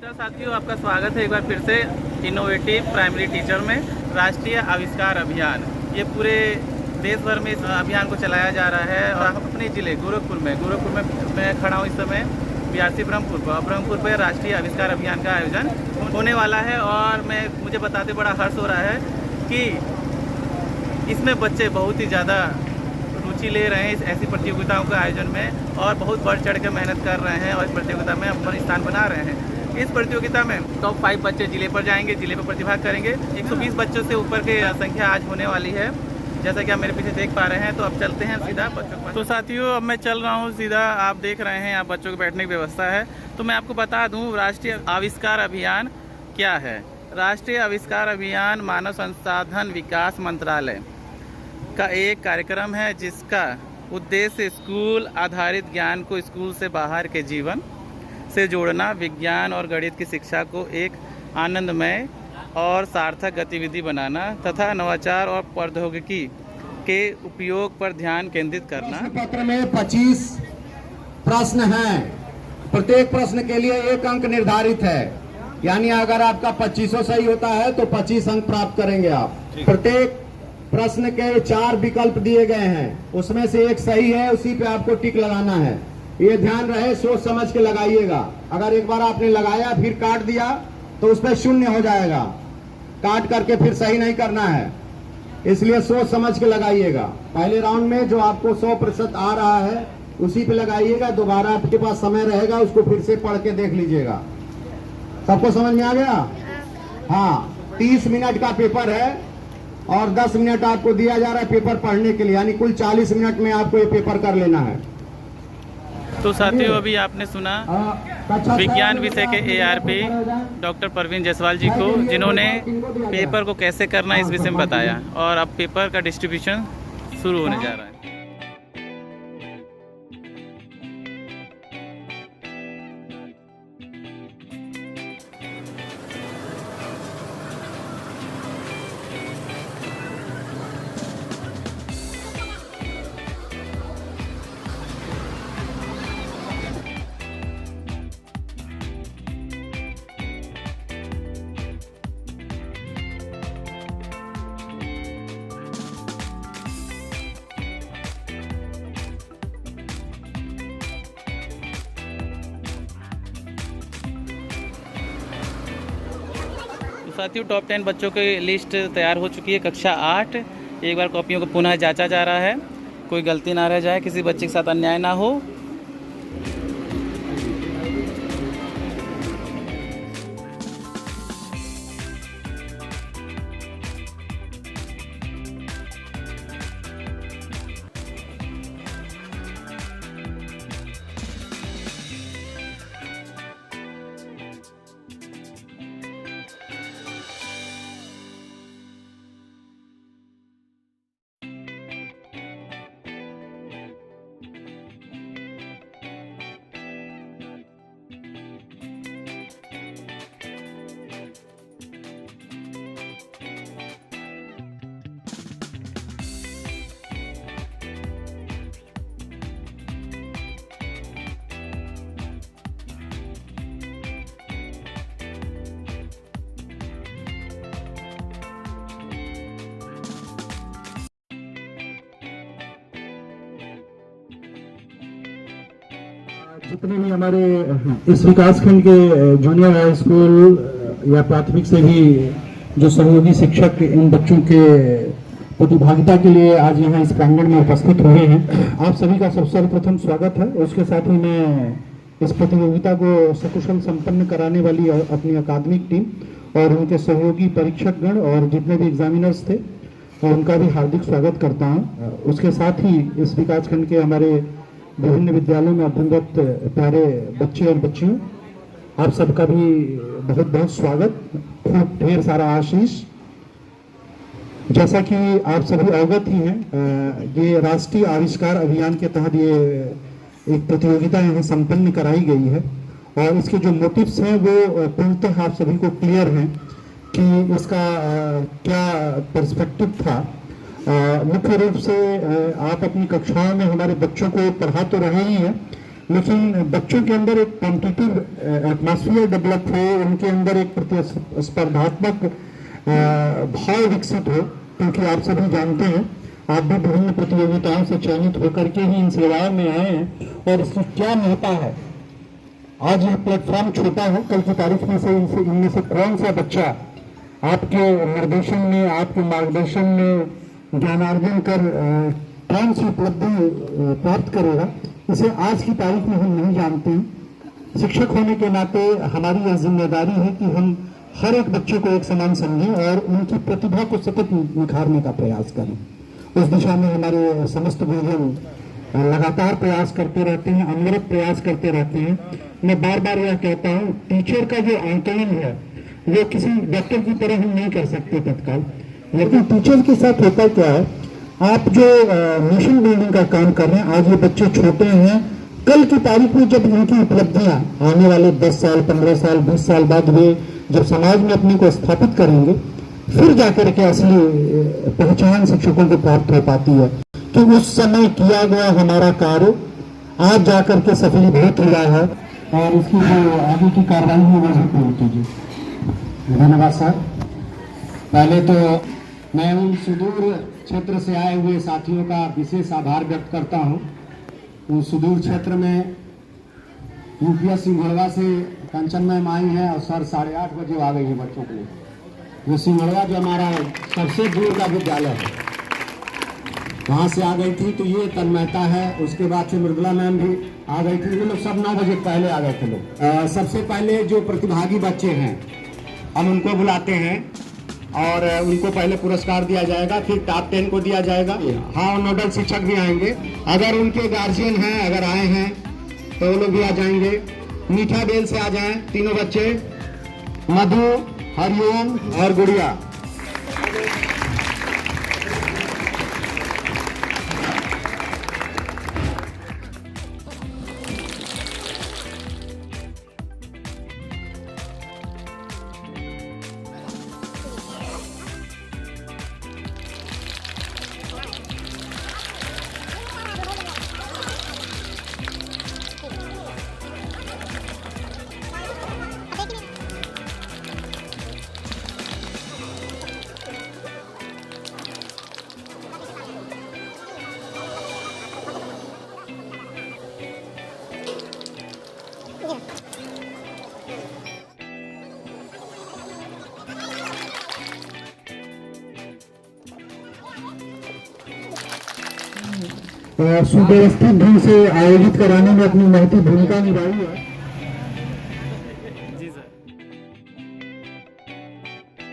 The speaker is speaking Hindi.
नमस्कार साथियों, आपका स्वागत है एक बार फिर से इनोवेटिव प्राइमरी टीचर में राष्ट्रीय आविष्कार अभियान। ये पूरे देश भर में इस अभियान को चलाया जा रहा है और अपने ज़िले गोरखपुर में मैं खड़ा हूँ इस समय बीआरसी ब्रह्मपुर पर राष्ट्रीय आविष्कार अभियान का आयोजन होने वाला है। और मुझे बताते बड़ा हर्ष हो रहा है कि इसमें बच्चे बहुत ही ज़्यादा रुचि ले रहे हैं इस ऐसी प्रतियोगिताओं के आयोजन में और बहुत बढ़ चढ़ के मेहनत कर रहे हैं और इस प्रतियोगिता में अपना स्थान बना रहे हैं। इस प्रतियोगिता में टॉप 5 बच्चे जिले पर जाएंगे, जिले पर प्रतिभाग करेंगे। 120 बच्चों से ऊपर की संख्या आज होने वाली है, जैसा कि आप मेरे पीछे देख पा रहे हैं। तो अब चलते हैं सीधा बच्चों पर। तो साथियों, अब मैं चल रहा हूँ सीधा, आप देख रहे हैं यहाँ बच्चों के बैठने की व्यवस्था है। तो मैं आपको बता दूँ राष्ट्रीय आविष्कार अभियान क्या है। राष्ट्रीय आविष्कार अभियान मानव संसाधन विकास मंत्रालय का एक कार्यक्रम है जिसका उद्देश्य स्कूल आधारित ज्ञान को स्कूल से बाहर के जीवन से जोड़ना, विज्ञान और गणित की शिक्षा को एक आनंदमय और सार्थक गतिविधि बनाना तथा नवाचार और प्रौद्योगिकी के उपयोग पर ध्यान केंद्रित करना। पत्र में 25 प्रश्न हैं। प्रत्येक प्रश्न के लिए 1 अंक निर्धारित है, यानी अगर आपका 2500 सही होता है तो 25 अंक प्राप्त करेंगे आप। प्रत्येक प्रश्न के 4 विकल्प दिए गए हैं, उसमें से एक सही है, उसी पे आपको टिक लगाना है। ये ध्यान रहे, सोच समझ के लगाइएगा। अगर एक बार आपने लगाया फिर काट दिया तो उस पर 0 हो जाएगा। काट करके फिर सही नहीं करना है, इसलिए सोच समझ के लगाइएगा। पहले राउंड में जो आपको 100% आ रहा है उसी पे लगाइएगा। दोबारा आपके पास समय रहेगा, उसको फिर से पढ़ के देख लीजिएगा। सबको समझ में आ गया? हाँ, 30 मिनट का पेपर है और 10 मिनट आपको दिया जा रहा है पेपर पढ़ने के लिए, यानी कुल 40 मिनट में आपको ये पेपर कर लेना है। तो साथियों, अभी आपने सुना विज्ञान विषय के एआरपी डॉक्टर परवीन जायसवाल जी को, जिन्होंने पेपर को कैसे करना इस विषय में बताया। और अब पेपर का डिस्ट्रीब्यूशन शुरू होने जा रहा है। साथियों, टॉप 10 बच्चों की लिस्ट तैयार हो चुकी है। कक्षा 8, एक बार कॉपियों को पुनः जांचा जा रहा है, कोई गलती ना रह जाए, किसी बच्चे के साथ अन्याय ना हो। जितने भी हमारे इस विकासखंड के जूनियर हाई स्कूल या प्राथमिक से भी जो सहयोगी शिक्षक इन बच्चों के प्रतिभागिता के लिए आज यहाँ इस प्रांगण में उपस्थित हुए हैं, आप सभी का सर्वप्रथम स्वागत है। उसके साथ ही मैं इस प्रतियोगिता को सकुशल संपन्न कराने वाली अपनी अकादमिक टीम और उनके सहयोगी परीक्षकगण और जितने भी एग्जामिनर्स थे उनका भी हार्दिक स्वागत करता हूँ। उसके साथ ही इस विकासखंड के हमारे विभिन्न विद्यालयों में अध्ययनरत प्यारे बच्चे और बच्चियों, आप सबका भी बहुत बहुत स्वागत, खूब ढेर सारा आशीष। जैसा कि आप सभी अवगत ही हैं, ये राष्ट्रीय आविष्कार अभियान के तहत ये एक प्रतियोगिता यहाँ संपन्न कराई गई है और इसके जो मोटिव्स हैं वो पूर्णतः आप सभी को क्लियर हैं कि इसका क्या पर्सपेक्टिव था। मुख्य रूप से आप अपनी कक्षाओं में हमारे बच्चों को पढ़ा तो रहे ही हैं, लेकिन बच्चों के अंदर एक कॉम्पिटिटिव एटमॉस्फेयर डेवलप हो, उनके अंदर एक प्रतिस्पर्धात्मक भाव विकसित हो, क्योंकि आप सभी जानते हैं आप भी विभिन्न प्रतियोगिताओं से चयनित होकर के ही इन सेवाओं में आए हैं। और इसमें क्या मिलता है, आज यह प्लेटफॉर्म छोटा हो, कल की तारीख में से इनमें से कौन सा बच्चा आपके निर्देशन में, आपके मार्गदर्शन में ज्ञानार्जन कर कौन सी उपलब्धि प्राप्त करेगा, इसे आज की तारीख में हम नहीं जानते हैं। शिक्षक होने के नाते हमारी यह जिम्मेदारी है कि हम हर एक बच्चे को एक समान समझें और उनकी प्रतिभा को सतत निखारने का प्रयास करें। उस दिशा में हमारे समस्त गुरुजन लगातार प्रयास करते रहते हैं, अनवरत प्रयास करते रहते हैं। मैं बार बार यह कहता हूँ, टीचर का जो आंकलन है वो किसी डॉक्टर की तरह हम नहीं कर सकते तत्काल, लेकिन टीचर के साथ होता क्या है, आप जो नेशन बिल्डिंग का काम कर रहे हैं, आज ये बच्चे छोटे हैं, कल की तारीख में जब इनकी उपलब्धियां आने वाले 10 साल 15 साल 20 साल बाद वे जब समाज में अपने को स्थापित करेंगे, फिर जाकर के असली पहचान शिक्षकों को प्राप्त हो पाती है। तो उस समय किया गया हमारा कार्य आज जाकर के सफलीभूत हुआ है और इसकी जो आगे की कार्रवाई है वो भी पूरी कीजिए। धन्यवाद सर। पहले तो मैं उन सुदूर क्षेत्र से आए हुए साथियों का विशेष आभार व्यक्त करता हूं। उस सुदूर क्षेत्र में यूपीएस सिंघड़वा से कंचन मैम आई हैं और सर 8:30 बजे आ गई है बच्चों के लिए। वो सिंघड़वा जो हमारा सबसे दूर का विद्यालय है, वहाँ से आ गई थी, तो ये तन्मयता है। उसके बाद से मृदुला मैम भी आ गई थी। वो लोग सब 9 बजे पहले आ गए थे लोग। सबसे पहले जो प्रतिभागी बच्चे हैं हम उनको बुलाते हैं और उनको पहले पुरस्कार दिया जाएगा, फिर टॉप 10 को दिया जाएगा। हाँ, नोडल शिक्षक भी आएंगे, अगर उनके गार्जियन हैं, अगर आए हैं तो वो लोग भी आ जाएंगे। मीठा बेल से आ जाएं तीनों बच्चे, मधु, हरिओम और गुड़िया। सुव्यवस्थित ढंग से आयोजित कराने में अपनी महती भूमिका निभाई है।